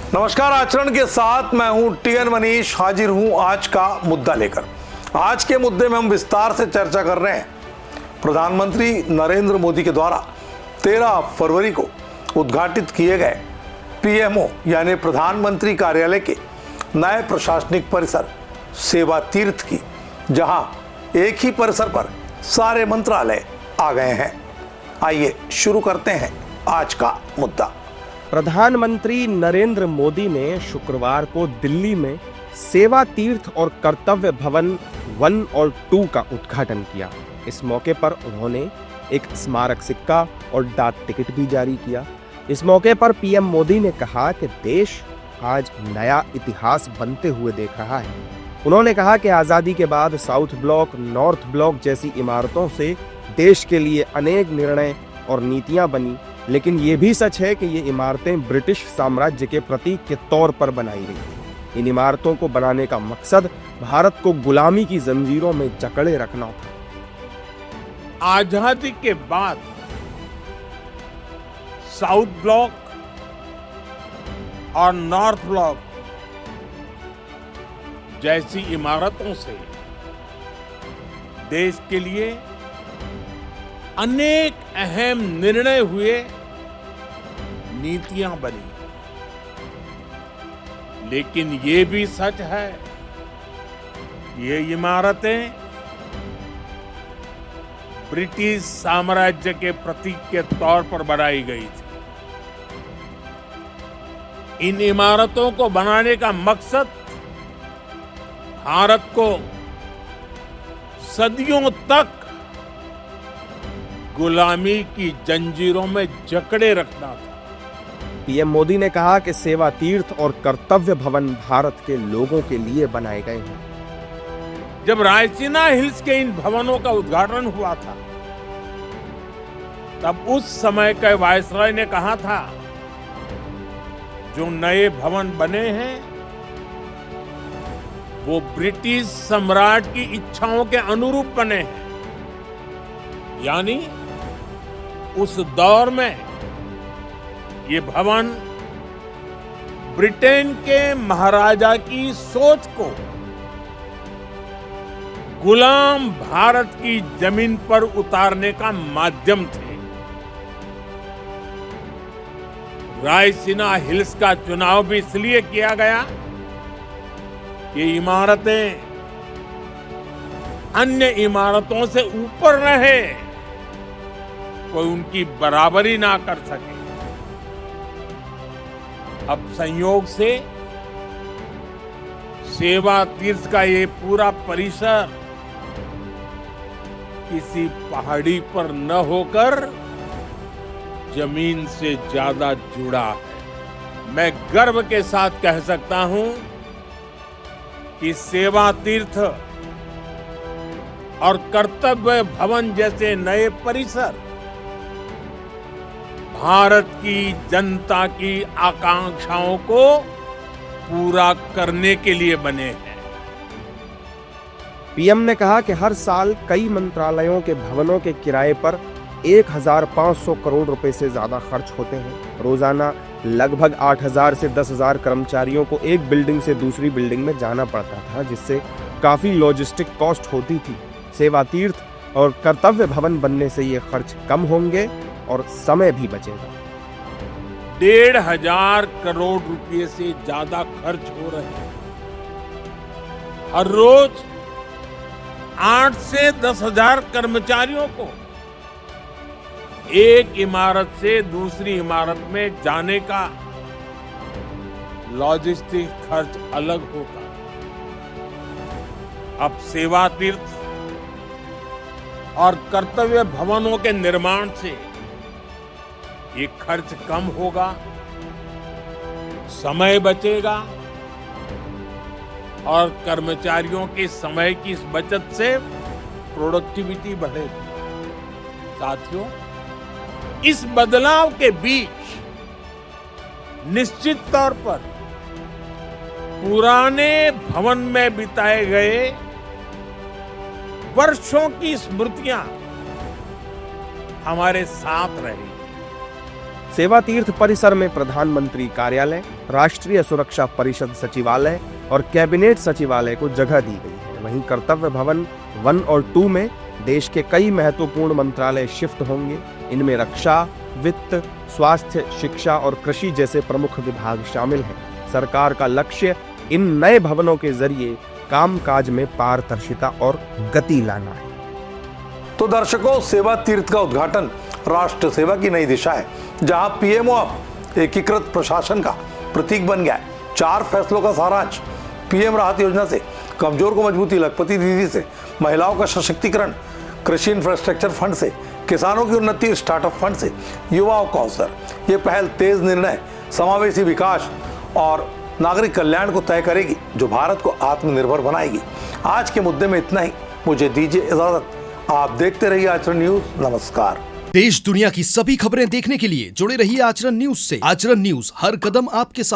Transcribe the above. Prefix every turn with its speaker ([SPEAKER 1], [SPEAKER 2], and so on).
[SPEAKER 1] नमस्कार। आचरण के साथ मैं हूं टीएन मनीष, हाजिर हूं आज का मुद्दा लेकर। आज के मुद्दे में हम विस्तार से चर्चा कर रहे हैं प्रधानमंत्री नरेंद्र मोदी के द्वारा 13 फरवरी को उद्घाटित किए गए पीएमओ यानी प्रधानमंत्री कार्यालय के नए प्रशासनिक परिसर सेवा तीर्थ की, जहां एक ही परिसर पर सारे मंत्रालय आ गए हैं। आइए शुरू करते हैं आज का मुद्दा।
[SPEAKER 2] प्रधानमंत्री नरेंद्र मोदी ने शुक्रवार को दिल्ली में सेवा तीर्थ और कर्तव्य भवन 1 और 2 का उद्घाटन किया। इस मौके पर उन्होंने एक स्मारक सिक्का और डाक टिकट भी जारी किया। इस मौके पर पीएम मोदी ने कहा कि देश आज नया इतिहास बनते हुए देख रहा है। उन्होंने कहा कि आज़ादी के बाद साउथ ब्लॉक, नॉर्थ ब्लॉक जैसी इमारतों से देश के लिए अनेक निर्णय और नीतियां बनी, लेकिन ये भी सच है कि ये इमारतें ब्रिटिश साम्राज्य के प्रतीक के तौर पर बनाई गई थी। इन इमारतों को बनाने का मकसद भारत को गुलामी की जंजीरों में जकड़े रखना था।
[SPEAKER 3] आजादी के बाद साउथ ब्लॉक और नॉर्थ ब्लॉक जैसी इमारतों से देश के लिए अनेक अहम निर्णय हुए, नीतियां बनी। लेकिन ये भी सच है, ये इमारतें ब्रिटिश साम्राज्य के प्रतीक के तौर पर बनाई गई थी। इन इमारतों को बनाने का मकसद भारत को सदियों तक गुलामी की जंजीरों में जकड़े रखना था।
[SPEAKER 2] पीएम मोदी ने कहा कि सेवा तीर्थ और कर्तव्य भवन भारत के लोगों के लिए बनाए गए हैं।
[SPEAKER 3] जब रायसीना हिल्स के इन भवनों का उद्घाटन हुआ था, तब उस समय के वायसराय ने कहा था, जो नए भवन बने हैं वो ब्रिटिश सम्राट की इच्छाओं के अनुरूप बने हैं। यानी उस दौर में ये भवन ब्रिटेन के महाराजा की सोच को गुलाम भारत की जमीन पर उतारने का माध्यम थे। रायसीना हिल्स का चुनाव भी इसलिए किया गया कि इमारतें अन्य इमारतों से ऊपर रहे, कोई उनकी बराबरी ना कर सके। अब संयोग से सेवा तीर्थ का ये पूरा परिसर किसी पहाड़ी पर न होकर जमीन से ज्यादा जुड़ा है। मैं गर्व के साथ कह सकता हूं कि सेवा तीर्थ और कर्तव्य भवन जैसे नए परिसर भारत की जनता की आकांक्षाओं को पूरा करने के लिए बने हैं।
[SPEAKER 2] पीएम ने कहा कि हर साल कई मंत्रालयों के भवनों के किराए पर 1500 करोड़ रुपए से ज्यादा खर्च होते हैं। रोजाना लगभग 8000 से 10,000 कर्मचारियों को एक बिल्डिंग से दूसरी बिल्डिंग में जाना पड़ता था, जिससे काफी लॉजिस्टिक कॉस्ट होती थी। सेवा तीर्थ और कर्तव्य भवन बनने से ये खर्च कम होंगे और समय भी बचेगा।
[SPEAKER 3] 1500 करोड़ रुपए से ज्यादा खर्च हो रहे हैं। हर रोज 8 से 10,000 कर्मचारियों को एक इमारत से दूसरी इमारत में जाने का लॉजिस्टिक खर्च अलग होता है। अब सेवा तीर्थ और कर्तव्य भवनों के निर्माण से ये खर्च कम होगा, समय बचेगा और कर्मचारियों के समय की इस बचत से प्रोडक्टिविटी बढ़ेगी। साथियों, इस बदलाव के बीच निश्चित तौर पर पुराने भवन में बिताए गए वर्षों की स्मृतियां हमारे साथ रहेगी।
[SPEAKER 2] सेवा तीर्थ परिसर में प्रधानमंत्री कार्यालय, राष्ट्रीय सुरक्षा परिषद सचिवालय और कैबिनेट सचिवालय को जगह दी गई है। वहीं कर्तव्य भवन 1 और 2 में देश के कई महत्वपूर्ण मंत्रालय शिफ्ट होंगे। इनमें रक्षा, वित्त, स्वास्थ्य, शिक्षा और कृषि जैसे प्रमुख विभाग शामिल हैं। सरकार का लक्ष्य इन नए भवनों के जरिए कामकाज में पारदर्शिता और गति लाना है।
[SPEAKER 1] तो दर्शकों, सेवा तीर्थ का उद्घाटन राष्ट्र सेवा की नई दिशा है, जहां पीएमओ अब एकीकृत प्रशासन का प्रतीक बन गया है। 4 फैसलों का सारांश, पीएम राहत योजना से कमजोर को मजबूती, लखपति दीदी से महिलाओं का सशक्तिकरण, कृषि इंफ्रास्ट्रक्चर फंड से किसानों की उन्नति, स्टार्टअप फंड से युवाओं का अवसर। ये पहल तेज निर्णय, समावेशी विकास और नागरिक कल्याण को तय करेगी, जो भारत को आत्मनिर्भर बनाएगी। आज के मुद्दे में इतना ही। मुझे दीजिए इजाजत। आप देखते रहिए आचरण न्यूज। नमस्कार।
[SPEAKER 4] देश दुनिया की सभी खबरें देखने के लिए जुड़े रहिए आचरण न्यूज से। आचरण न्यूज, हर कदम आपके साथ।